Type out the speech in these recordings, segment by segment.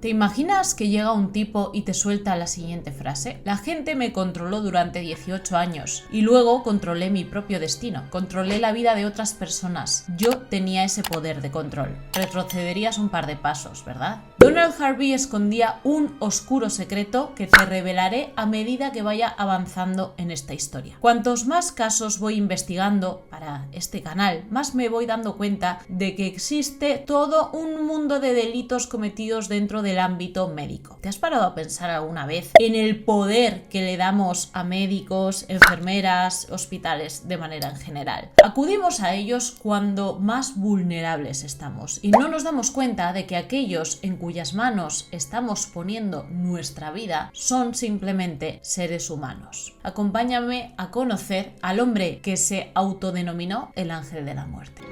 ¿Te imaginas que llega un tipo y te suelta la siguiente frase? La gente me controló durante 18 años y luego controlé mi propio destino, controlé la vida de otras personas. Yo tenía ese poder de control. Retrocederías un par de pasos, ¿verdad? Donald Harvey escondía un oscuro secreto que te revelaré a medida que vaya avanzando en esta historia. Cuantos más casos voy investigando para este canal, más me voy dando cuenta de que existe todo un mundo de delitos cometidos dentro del ámbito médico. ¿Te has parado a pensar alguna vez en el poder que le damos a médicos, enfermeras, hospitales de manera en general? Acudimos a ellos cuando más vulnerables estamos y no nos damos cuenta de que aquellos en cuyas manos estamos poniendo nuestra vida son simplemente seres humanos. Acompáñame a conocer al hombre que se autodenominó el ángel de la muerte.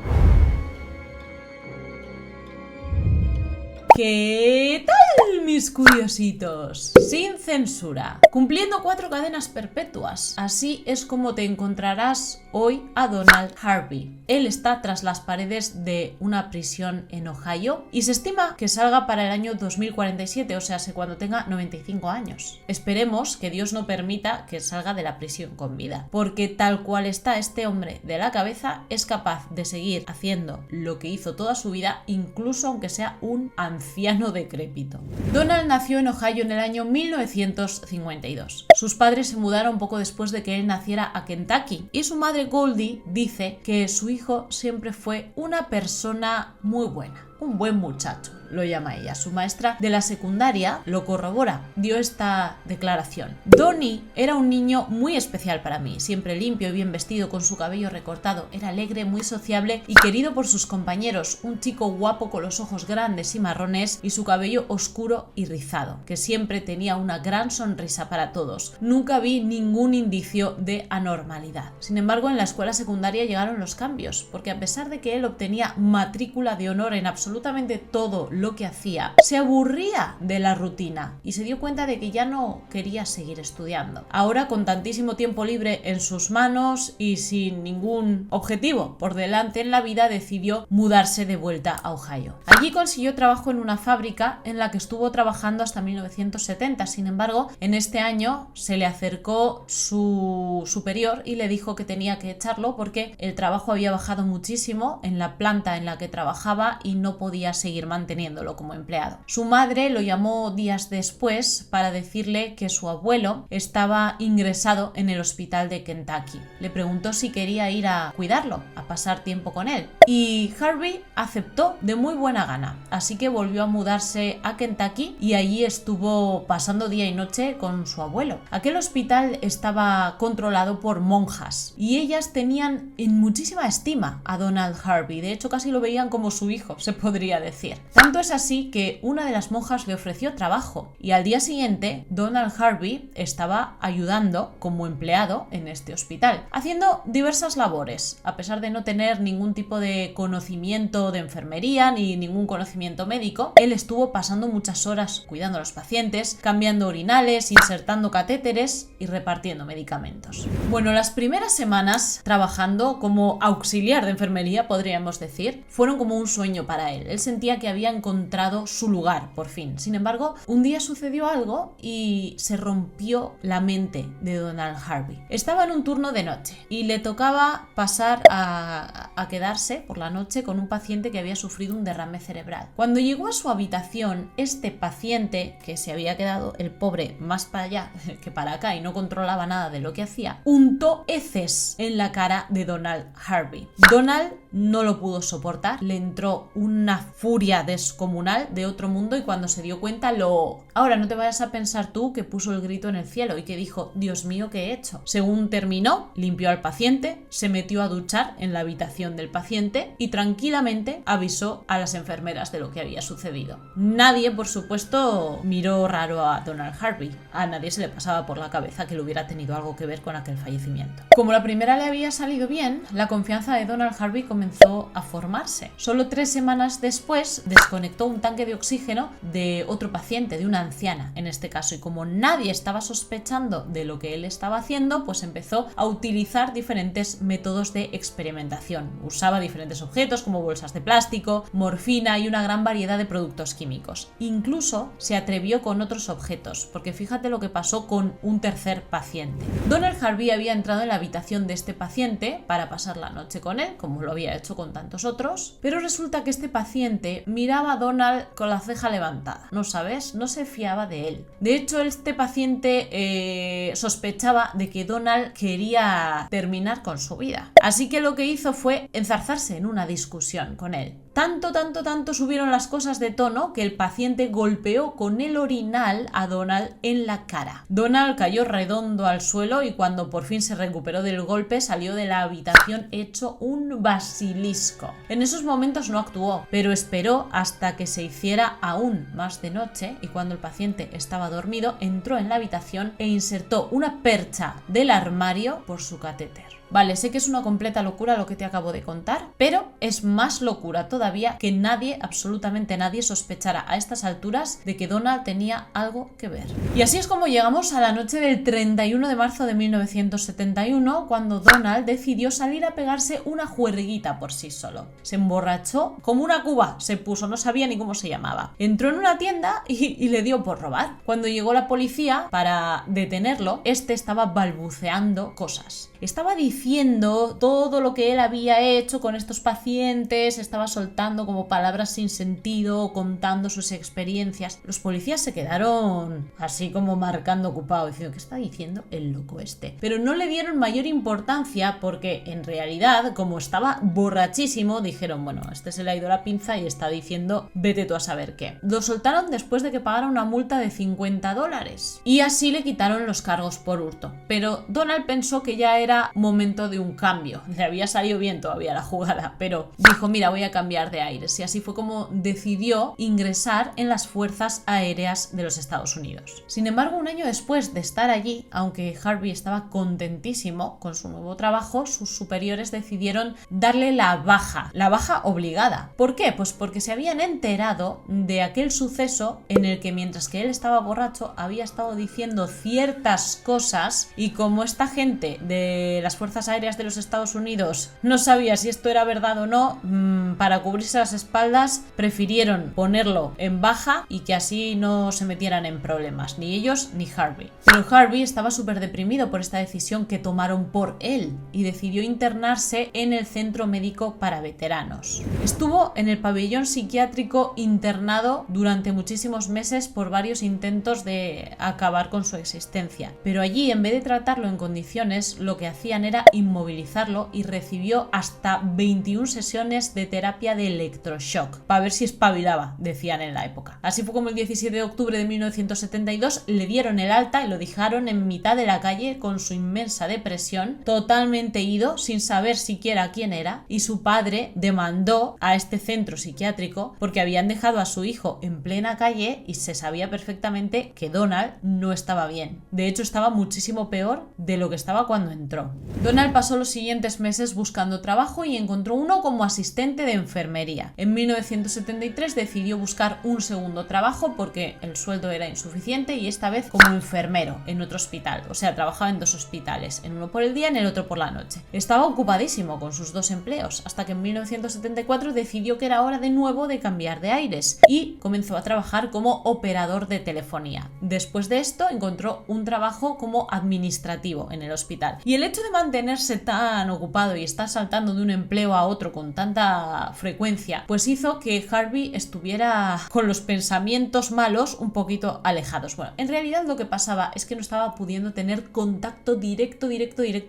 ¿Qué tal, mis curiositos? Sin censura, cumpliendo 4 cadenas perpetuas. Así es como te encontrarás hoy a Donald Harvey. Él está tras las paredes de una prisión en Ohio y se estima que salga para el año 2047, o sea, cuando tenga 95 años. Esperemos que Dios no permita que salga de la prisión con vida, porque tal cual está este hombre de la cabeza, es capaz de seguir haciendo lo que hizo toda su vida, incluso aunque sea un anciano decrépito. Donald nació en Ohio en el año 1952. Sus padres se mudaron poco después de que él naciera a Kentucky y su madre Goldie dice que su hijo siempre fue una persona muy buena, un buen muchacho, lo llama ella. Su maestra de la secundaria lo corrobora, dio esta declaración: Donnie era un niño muy especial para mí, siempre limpio y bien vestido, con su cabello recortado, era alegre, muy sociable y querido por sus compañeros, un chico guapo con los ojos grandes y marrones y su cabello oscuro y rizado, que siempre tenía una gran sonrisa para todos. Nunca vi ningún indicio de anormalidad. Sin embargo, en la escuela secundaria llegaron los cambios, porque a pesar de que él obtenía matrícula de honor en absolutamente todo lo que hacía, se aburría de la rutina y se dio cuenta de que ya no quería seguir estudiando. Ahora, con tantísimo tiempo libre en sus manos y sin ningún objetivo por delante en la vida, decidió mudarse de vuelta a Ohio. Allí consiguió trabajo en una fábrica en la que estuvo trabajando hasta 1970. Sin embargo, en este año se le acercó su superior y le dijo que tenía que echarlo porque el trabajo había bajado muchísimo en la planta en la que trabajaba y no podía seguir manteniéndolo como empleado. Su madre lo llamó días después para decirle que su abuelo estaba ingresado en el hospital de Kentucky. Le preguntó si quería ir a cuidarlo, a pasar tiempo con él, y Harvey aceptó de muy buena gana, así que volvió a mudarse a Kentucky y allí estuvo pasando día y noche con su abuelo. Aquel hospital estaba controlado por monjas y ellas tenían en muchísima estima a Donald Harvey. De hecho, casi lo veían como su hijo, se podría decir. Tanto es así que una de las monjas le ofreció trabajo y al día siguiente Donald Harvey estaba ayudando como empleado en este hospital, haciendo diversas labores. A pesar de no tener ningún tipo de conocimiento de enfermería ni ningún conocimiento médico, él estuvo pasando muchas horas cuidando a los pacientes, cambiando orinales, insertando catéteres y repartiendo medicamentos. Bueno, las primeras semanas trabajando como auxiliar de enfermería, podríamos decir, fueron como un sueño para él. Él sentía que había encontrado su lugar, por fin. Sin embargo, un día sucedió algo y se rompió la mente de Donald Harvey. Estaba en un turno de noche y le tocaba pasar a quedarse por la noche con un paciente que había sufrido un derrame cerebral. Cuando llegó a su habitación, este paciente, que se había quedado el pobre más para allá que para acá y no controlaba nada de lo que hacía, untó heces en la cara de Donald Harvey. Donald no lo pudo soportar, le entró una furia descomunal de otro mundo y cuando se dio cuenta Ahora no te vayas a pensar tú que puso el grito en el cielo y que dijo: Dios mío, ¿qué he hecho? Según terminó, limpió al paciente, se metió a duchar en la habitación del paciente y tranquilamente avisó a las enfermeras de lo que había sucedido. Nadie, por supuesto, miró raro a Donald Harvey. A nadie se le pasaba por la cabeza que le hubiera tenido algo que ver con aquel fallecimiento. Como la primera le había salido bien, la confianza de Donald Harvey comenzó comenzó a formarse. Solo 3 semanas después desconectó un tanque de oxígeno de otro paciente, de una anciana en este caso, y como nadie estaba sospechando de lo que él estaba haciendo, pues empezó a utilizar diferentes métodos de experimentación. Usaba diferentes objetos como bolsas de plástico, morfina y una gran variedad de productos químicos. Incluso se atrevió con otros objetos, porque fíjate lo que pasó con un tercer paciente. Donald Harvey había entrado en la habitación de este paciente para pasar la noche con él, como lo había hecho con tantos otros, pero resulta que este paciente miraba a Donald con la ceja levantada, ¿no sabes? No se fiaba de él. De hecho, este paciente sospechaba de que Donald quería terminar con su vida. Así que lo que hizo fue enzarzarse en una discusión con él. Tanto subieron las cosas de tono que el paciente golpeó con el orinal a Donald en la cara. Donald cayó redondo al suelo y cuando por fin se recuperó del golpe salió de la habitación hecho un basilisco. En esos momentos no actuó, pero esperó hasta que se hiciera aún más de noche y cuando el paciente estaba dormido entró en la habitación e insertó una percha del armario por su catéter. Vale, sé que es una completa locura lo que te acabo de contar, pero es más locura todavía que nadie, absolutamente nadie, sospechara a estas alturas de que Donald tenía algo que ver. Y así es como llegamos a la noche del 31 de marzo de 1971, cuando Donald decidió salir a pegarse una juerguita por sí solo. Se emborrachó como una cuba, se puso, no sabía ni cómo se llamaba. Entró en una tienda y le dio por robar. Cuando llegó la policía para detenerlo, este estaba balbuceando cosas. Estaba diciendo todo lo que él había hecho con estos pacientes, estaba soltando como palabras sin sentido, contando sus experiencias. Los policías se quedaron así como marcando ocupado, diciendo ¿qué está diciendo el loco este? Pero no le dieron mayor importancia porque en realidad, como estaba borrachísimo, dijeron, bueno, este se le ha ido la pinza y está diciendo vete tú a saber qué. Lo soltaron después de que pagara una multa de $50 y así le quitaron los cargos por hurto. Pero Donald pensó que ya era momento de un cambio. Le había salido bien todavía la jugada, pero dijo, mira, voy a cambiar de aires. Y así fue como decidió ingresar en las Fuerzas Aéreas de los Estados Unidos. Sin embargo, un año después de estar allí, aunque Harvey estaba contentísimo con su nuevo trabajo, sus superiores decidieron darle la baja obligada. ¿Por qué? Pues porque se habían enterado de aquel suceso en el que mientras que él estaba borracho había estado diciendo ciertas cosas y como esta gente de las Fuerzas Aéreas de los Estados Unidos no sabía si esto era verdad o no, para cubrirse las espaldas prefirieron ponerlo en baja y que así no se metieran en problemas, ni ellos ni Harvey. Pero Harvey estaba súper deprimido por esta decisión que tomaron por él y decidió internarse en el Centro Médico para Veteranos. Estuvo en el pabellón psiquiátrico internado durante muchísimos meses por varios intentos de acabar con su existencia, pero allí en vez de tratarlo en condiciones lo que hacían era inmovilizarlo y recibió hasta 21 sesiones de terapia de electroshock para ver si espabilaba, decían en la época. Así fue como el 17 de octubre de 1972 le dieron el alta y lo dejaron en mitad de la calle con su inmensa depresión, totalmente ido, sin saber siquiera quién era, y su padre demandó a este centro psiquiátrico porque habían dejado a su hijo en plena calle y se sabía perfectamente que Donald no estaba bien. De hecho, estaba muchísimo peor de lo que estaba cuando entró. Donald pasó los siguientes meses buscando trabajo y encontró uno como asistente de enfermería. En 1973 decidió buscar un segundo trabajo porque el sueldo era insuficiente y esta vez como enfermero en otro hospital. O sea, trabajaba en 2 hospitales, en uno por el día y en el otro por la noche. Estaba ocupadísimo con sus 2 empleos hasta que en 1974 decidió que era hora de nuevo de cambiar de aires y comenzó a trabajar como operador de telefonía. Después de esto encontró un trabajo como administrativo en el hospital. Y el hecho de mantenerse tan ocupado y estar saltando de un empleo a otro con tanta frecuencia, pues hizo que Harvey estuviera con los pensamientos malos un poquito alejados. Bueno, en realidad lo que pasaba es que no estaba pudiendo tener contacto directo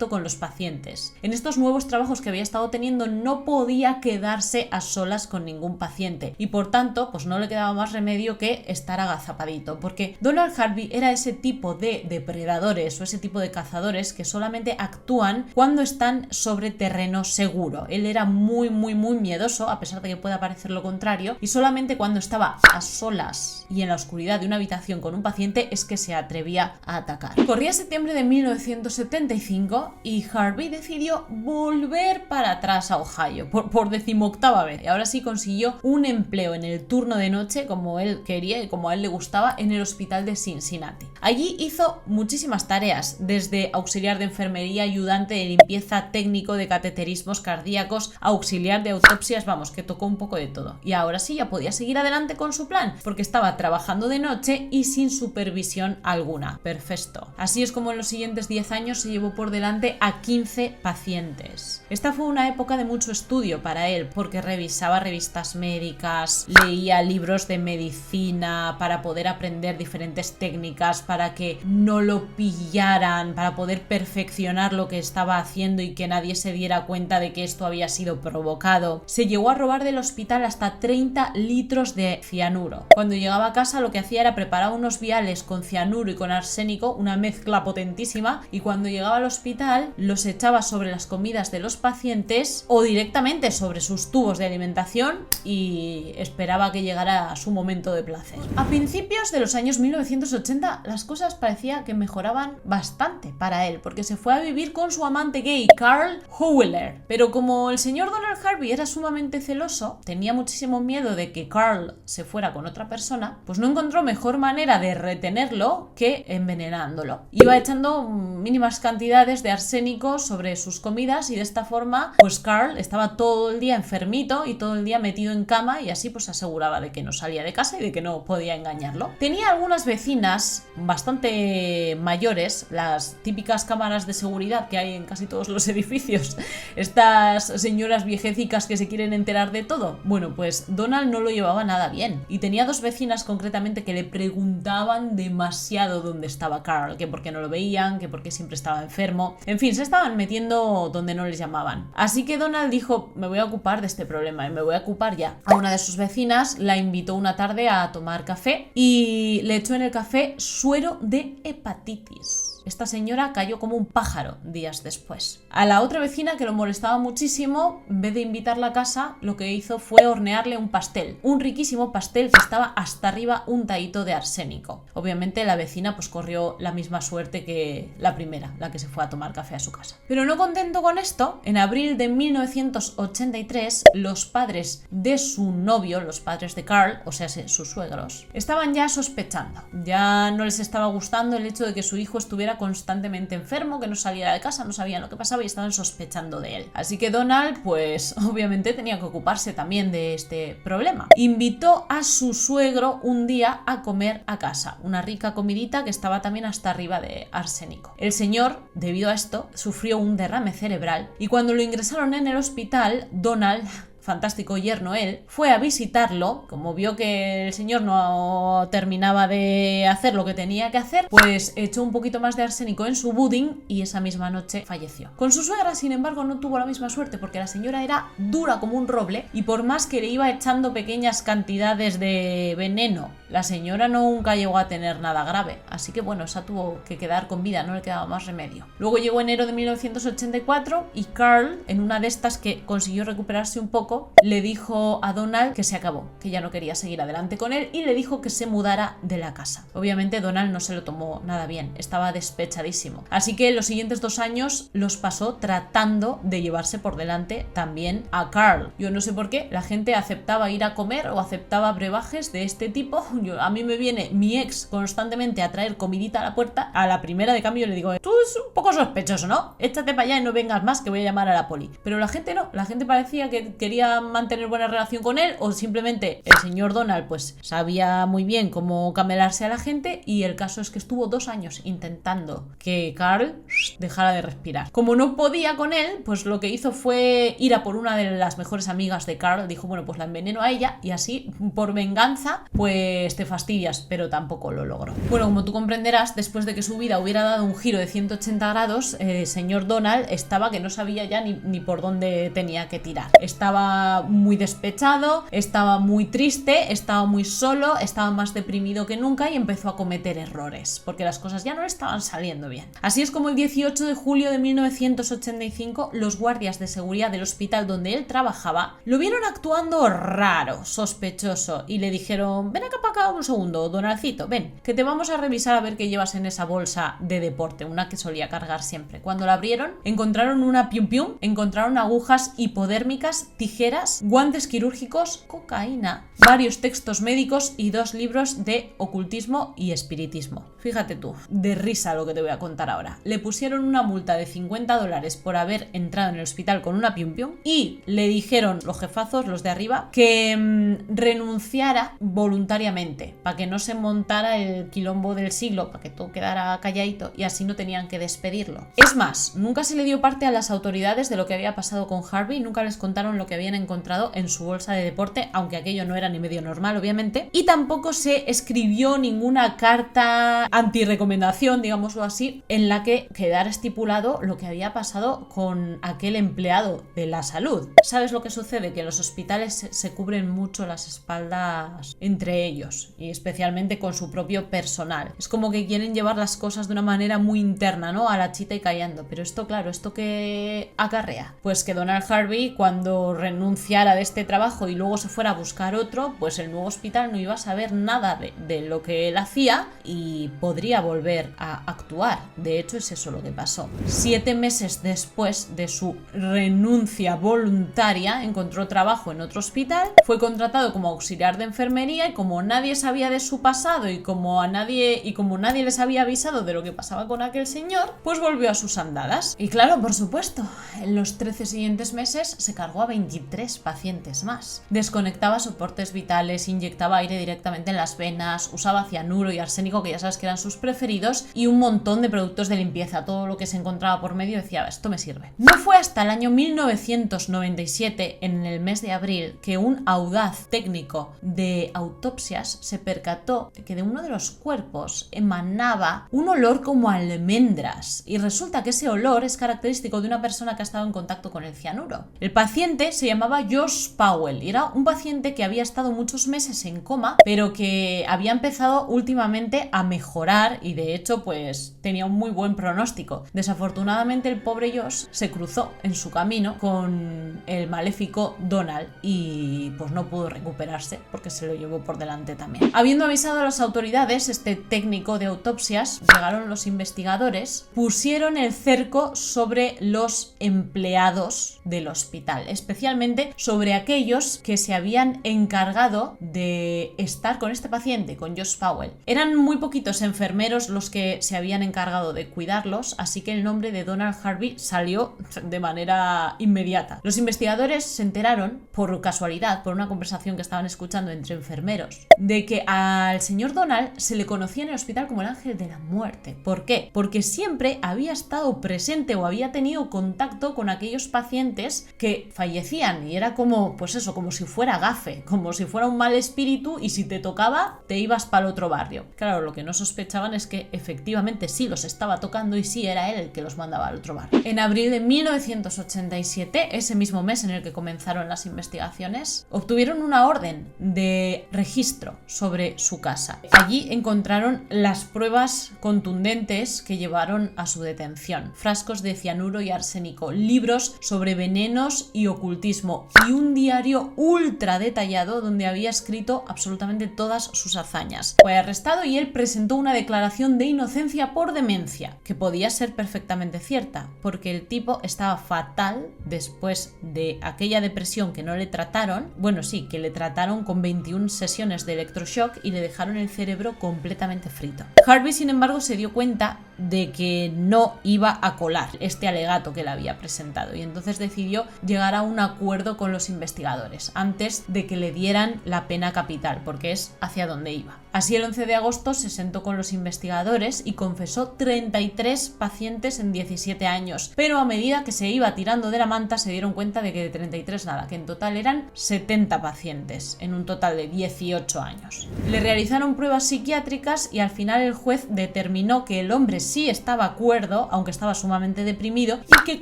con los pacientes. En estos nuevos trabajos que había estado teniendo no podía quedarse a solas con ningún paciente y por tanto pues no le quedaba más remedio que estar agazapadito, porque Donald Harvey era ese tipo de depredadores o ese tipo de cazadores que solamente actúan evacuación cuando están sobre terreno seguro. Él era muy miedoso, a pesar de que pueda parecer lo contrario, y solamente cuando estaba a solas y en la oscuridad de una habitación con un paciente es que se atrevía a atacar. Corría septiembre de 1975 y Harvey decidió volver para atrás a Ohio por 18ª vez. Y ahora sí consiguió un empleo en el turno de noche, como él quería y como a él le gustaba, en el hospital de Cincinnati. Allí hizo muchísimas tareas, desde auxiliar de enfermería, ayudante de limpieza, técnico de cateterismos cardíacos, auxiliar de autopsias, vamos, que tocó un poco de todo. Y ahora sí ya podía seguir adelante con su plan, porque estaba trabajando de noche y sin supervisión alguna. Perfecto. Así es como en los siguientes 10 años se llevó por delante a 15 pacientes. Esta fue una época de mucho estudio para él, porque revisaba revistas médicas, leía libros de medicina para poder aprender diferentes técnicas, para que no lo pillaran, para poder perfeccionar lo que estaba haciendo y que nadie se diera cuenta de que esto había sido provocado. Se llegó a robar del hospital hasta 30 litros de cianuro. Cuando llegaba a casa lo que hacía era preparar unos viales con cianuro y con arsénico, una mezcla potentísima, y cuando llegaba al hospital los echaba sobre las comidas de los pacientes o directamente sobre sus tubos de alimentación y esperaba que llegara su momento de placer. A principios de los años 1980 las cosas parecía que mejoraban bastante para él, porque se fue a vivir con su amante gay, Carl Howler. Pero como el señor Donald Harvey era sumamente celoso, tenía muchísimo miedo de que Carl se fuera con otra persona, pues no encontró mejor manera de retenerlo que envenenándolo. Iba echando mínimas cantidades de arsénico sobre sus comidas y de esta forma pues Carl estaba todo el día enfermito y todo el día metido en cama, y así pues aseguraba de que no salía de casa y de que no podía engañarlo. Tenía algunas vecinas bastante mayores, las típicas cámaras de seguridad que hay en casi todos los edificios, estas señoras viejecicas que se quieren enterar de todo. Bueno, pues Donald no lo llevaba nada bien y tenía dos vecinas concretamente que le preguntaban demasiado dónde estaba Carl, que por qué no lo veían, que por qué siempre estaba enfermo, en fin, se estaban metiendo donde no les llamaban. Así que Donald dijo, me voy a ocupar de este problema y me voy a ocupar ya. A una de sus vecinas la invitó una tarde a tomar café y le echó en el café suero de hepatitis. Esta señora cayó como un pájaro días después. A la otra vecina, que lo molestaba muchísimo, en vez de invitarla a casa, lo que hizo fue hornearle un pastel. Un riquísimo pastel que estaba hasta arriba untadito de arsénico. Obviamente la vecina pues corrió la misma suerte que la primera, la que se fue a tomar café a su casa. Pero no contento con esto, en abril de 1983, los padres de su novio, los padres de Carl, o sea, sus suegros, estaban ya sospechando. Ya no les estaba gustando el hecho de que su hijo estuviera constantemente enfermo, que no saliera de casa, no sabían lo que pasaba y estaban sospechando de él. Así que Donald, pues obviamente tenía que ocuparse también de este problema. Invitó a su suegro un día a comer a casa, una rica comidita que estaba también hasta arriba de arsénico. El señor, debido a esto, sufrió un derrame cerebral y cuando lo ingresaron en el hospital, Donald, fantástico yerno él, fue a visitarlo. Como vio que el señor no terminaba de hacer lo que tenía que hacer, pues echó un poquito más de arsénico en su budín y esa misma noche falleció. Con su suegra, sin embargo, no tuvo la misma suerte, porque la señora era dura como un roble y por más que le iba echando pequeñas cantidades de veneno, la señora nunca llegó a tener nada grave. Así que bueno, esa tuvo que quedar con vida, no le quedaba más remedio. Luego llegó enero de 1984 y Carl, en una de estas que consiguió recuperarse un poco, le dijo a Donald que se acabó, que ya no quería seguir adelante con él y le dijo que se mudara de la casa. Obviamente Donald no se lo tomó nada bien, estaba despechadísimo. Así que los siguientes 2 años los pasó tratando de llevarse por delante también a Carl. Yo no sé por qué la gente aceptaba ir a comer o aceptaba brebajes de este tipo. A mí me viene mi ex constantemente a traer comidita a la puerta, a la primera de cambio le digo, tú es un poco sospechoso, ¿no? Échate para allá y no vengas más que voy a llamar a la poli. Pero la gente no, la gente parecía que quería mantener buena relación con él, o simplemente el señor Donald pues sabía muy bien cómo camelarse a la gente, y el caso es que estuvo 2 años intentando que Carl dejara de respirar. Como no podía con él, pues lo que hizo fue ir a por una de las mejores amigas de Carl, dijo, bueno, pues la enveneno a ella y así por venganza pues te fastidias, pero tampoco lo logró. Bueno, como tú comprenderás, después de que su vida hubiera dado un giro de 180 grados, el señor Donald estaba que no sabía ya ni por dónde tenía que tirar. Estaba estaba muy despechado, estaba muy triste, estaba muy solo, estaba más deprimido que nunca y empezó a cometer errores, porque las cosas ya no le estaban saliendo bien. Así es como el 18 de julio de 1985 los guardias de seguridad del hospital donde él trabajaba lo vieron actuando raro, sospechoso, y le dijeron: ven acá para acá un segundo, Donaldcito, ven, que te vamos a revisar a ver qué llevas en esa bolsa de deporte, una que solía cargar siempre. Cuando la abrieron, encontraron una pium pium, encontraron agujas hipodérmicas, tijeras, guantes quirúrgicos, cocaína, varios textos médicos y 2 libros de ocultismo y espiritismo. Fíjate tú, de risa lo que te voy a contar ahora. Le pusieron una multa de $50 por haber entrado en el hospital con una pium pium y le dijeron los jefazos, los de arriba, que renunciara voluntariamente para que no se montara el quilombo del siglo, para que todo quedara calladito y así no tenían que despedirlo. Es más, nunca se le dio parte a las autoridades de lo que había pasado con Harvey, nunca les contaron lo que habían encontrado en su bolsa de deporte, aunque aquello no era ni medio normal, obviamente, y tampoco se escribió ninguna carta anti-recomendación, digámoslo así, en la que quedara estipulado lo que había pasado con aquel empleado de la salud. ¿Sabes lo que sucede? Que en los hospitales se cubren mucho las espaldas entre ellos y especialmente con su propio personal. Es como que quieren llevar las cosas de una manera muy interna, ¿no? A la chita y callando. Pero esto, claro, ¿esto qué acarrea? Pues que Donald Harvey, cuando renunciara de este trabajo y luego se fuera a buscar otro, pues el nuevo hospital no iba a saber nada de lo que él hacía y podría volver a actuar. De hecho, es eso lo que pasó. 7 meses después de su renuncia voluntaria, encontró trabajo en otro hospital, fue contratado como auxiliar de enfermería y como nadie sabía de su pasado y como nadie les había avisado de lo que pasaba con aquel señor, pues volvió a sus andadas. Y claro, por supuesto, en los 13 siguientes meses se cargó a 23 pacientes más. Desconectaba soportes vitales, inyectaba aire directamente en las venas, usaba cianuro y arsénico, que ya sabes que eran sus preferidos, y un montón de productos de limpieza. Todo lo que se encontraba por medio decía: esto me sirve. No fue hasta el año 1997, en el mes de abril, que un audaz técnico de autopsias se percató de que de uno de los cuerpos emanaba un olor como a almendras, y resulta que ese olor es característico de una persona que ha estado en contacto con el cianuro. El paciente se llamaba Josh Powell y era un paciente que había estado muchos meses en coma, pero que había empezado últimamente a mejorar y de hecho pues tenía un muy buen pronóstico. Desafortunadamente el pobre Josh se cruzó en su camino con el maléfico Donald y pues no pudo recuperarse porque se lo llevó por delante también. Habiendo avisado a las autoridades, este técnico de autopsias, llegaron los investigadores, pusieron el cerco sobre los empleados del hospital, especialmente sobre aquellos que se habían encargado de estar con este paciente, con Josh Powell. Eran muy poquitos enfermeros los que se habían encargado de cuidarlos, así que el nombre de Donald Harvey salió de manera inmediata. Los investigadores se enteraron, por casualidad, por una conversación que estaban escuchando entre enfermeros, de que al señor Donald se le conocía en el hospital como el ángel de la muerte. ¿Por qué? Porque siempre había estado presente o había tenido contacto con aquellos pacientes que fallecían y era como, pues eso, como si fuera gafe, como si fuera un mal espíritu y si te tocaba te ibas para el otro barrio. Claro, lo que no sospechaban es que efectivamente sí los estaba tocando y sí era él el que los mandaba al otro barrio. En abril de 1987, ese mismo mes en el que comenzaron las investigaciones, obtuvieron una orden de registro sobre su casa. Allí encontraron las pruebas contundentes que llevaron a su detención: frascos de cianuro y arsénico, libros sobre venenos y ocultismo y un diario ultra detallado donde había escrito absolutamente todas sus hazañas. Fue arrestado y él presentó una declaración de inocencia por demencia, que podía ser perfectamente cierta, porque el tipo estaba fatal después de aquella depresión que no le trataron, bueno sí, que le trataron con 21 sesiones de electroshock y le dejaron el cerebro completamente frito. Harvey, sin embargo, se dio cuenta de que no iba a colar este alegato que le había presentado y entonces decidió llegar a un acuerdo con los investigadores antes de que le dieran la pena capital, porque es hacia donde iba. Así, el 11 de agosto se sentó con los investigadores y confesó 33 pacientes en 17 años, pero a medida que se iba tirando de la manta se dieron cuenta de que de 33 nada, que en total eran 70 pacientes, en un total de 18 años. Le realizaron pruebas psiquiátricas y al final el juez determinó que el hombre sí estaba cuerdo, aunque estaba sumamente deprimido, y que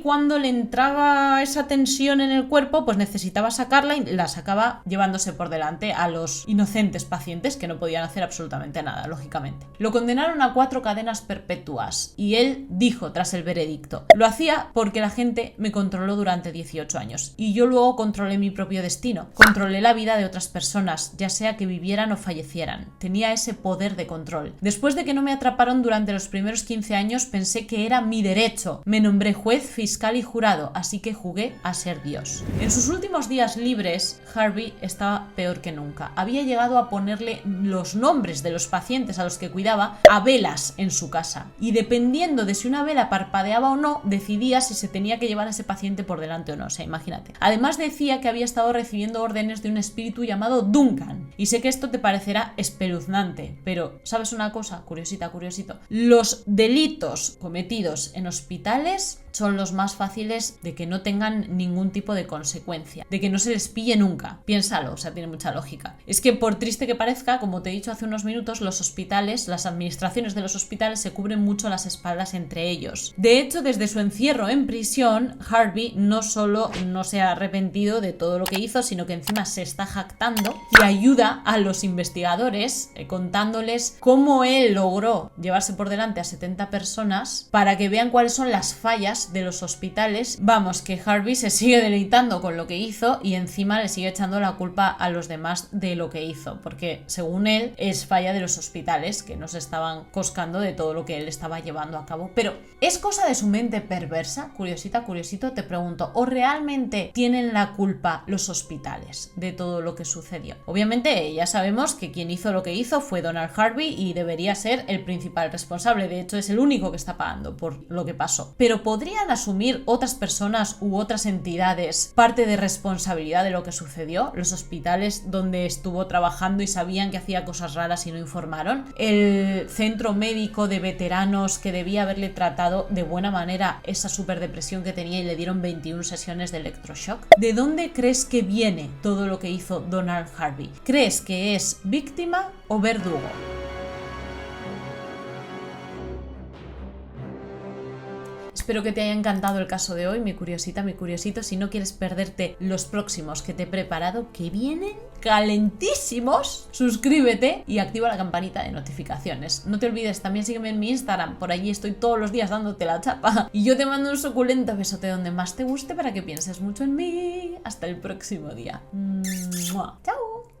cuando le entraba esa tensión en el cuerpo, pues necesitaba sacarla y la sacaba llevándose por delante a los inocentes pacientes que no podían hacer absolutamente nada, lógicamente. Lo condenaron a 4 cadenas perpetuas y él dijo tras el veredicto: lo hacía porque la gente me controló durante 18 años y yo luego controlé mi propio destino, controlé la vida de otras personas, ya sea que vivieran o fallecieran. Tenía ese poder de control. Después de que no me atraparon durante los primeros 15 años, pensé que era mi derecho. Me nombré juez, fiscal y jurado, así que jugué a ser Dios. En sus últimos días libres, Harvey estaba peor que nunca. Había llegado a ponerle los nombres de los pacientes a los que cuidaba a velas en su casa, y dependiendo de si una vela parpadeaba o no, decidía si se tenía que llevar a ese paciente por delante o no. O sea, imagínate. Además, decía que había estado recibiendo órdenes de un espíritu llamado Duncan. Y sé que esto te parecerá espeluznante, pero ¿sabes una cosa? Curiosito. Los delitos cometidos en hospitales son los más fáciles de que no tengan ningún tipo de consecuencia, de que no se les pille nunca. Piénsalo, o sea, tiene mucha lógica. Es que por triste que parezca, como te he dicho hace unos minutos, los hospitales, las administraciones de los hospitales se cubren mucho las espaldas entre ellos. De hecho, desde su encierro en prisión, Harvey no solo no se ha arrepentido de todo lo que hizo, sino que encima se está jactando y ayuda a los investigadores contándoles cómo él logró llevarse por delante a 70 personas para que vean cuáles son las fallas de los hospitales. Vamos, que Harvey se sigue deleitando con lo que hizo y encima le sigue echando la culpa a los demás de lo que hizo, porque según él es falla de los hospitales, que no se estaban coscando de todo lo que él estaba llevando a cabo. Pero ¿es cosa de su mente perversa? Curiosito, te pregunto, ¿o realmente tienen la culpa los hospitales de todo lo que sucedió? Obviamente ya sabemos que quien hizo lo que hizo fue Donald Harvey y debería ser el principal responsable. De hecho, es el único que está pagando por lo que pasó. Pero ¿podrían asumir otras personas u otras entidades parte de responsabilidad de lo que sucedió? Los hospitales donde estuvo trabajando y sabían que hacía cosas raras y no informaron. El centro médico de veteranos que debía haberle tratado de buena manera esa superdepresión que tenía y le dieron 21 sesiones de electroshock. ¿De dónde crees que viene todo lo que hizo Donald Harvey? ¿Crees que es víctima o verdugo? Espero que te haya encantado el caso de hoy, mi curiosito. Si no quieres perderte los próximos que te he preparado, que vienen calentísimos, suscríbete y activa la campanita de notificaciones. No te olvides, también sígueme en mi Instagram, por allí estoy todos los días dándote la chapa. Y yo te mando un suculento besote donde más te guste para que pienses mucho en mí. Hasta el próximo día. ¡Mua! ¡Chao!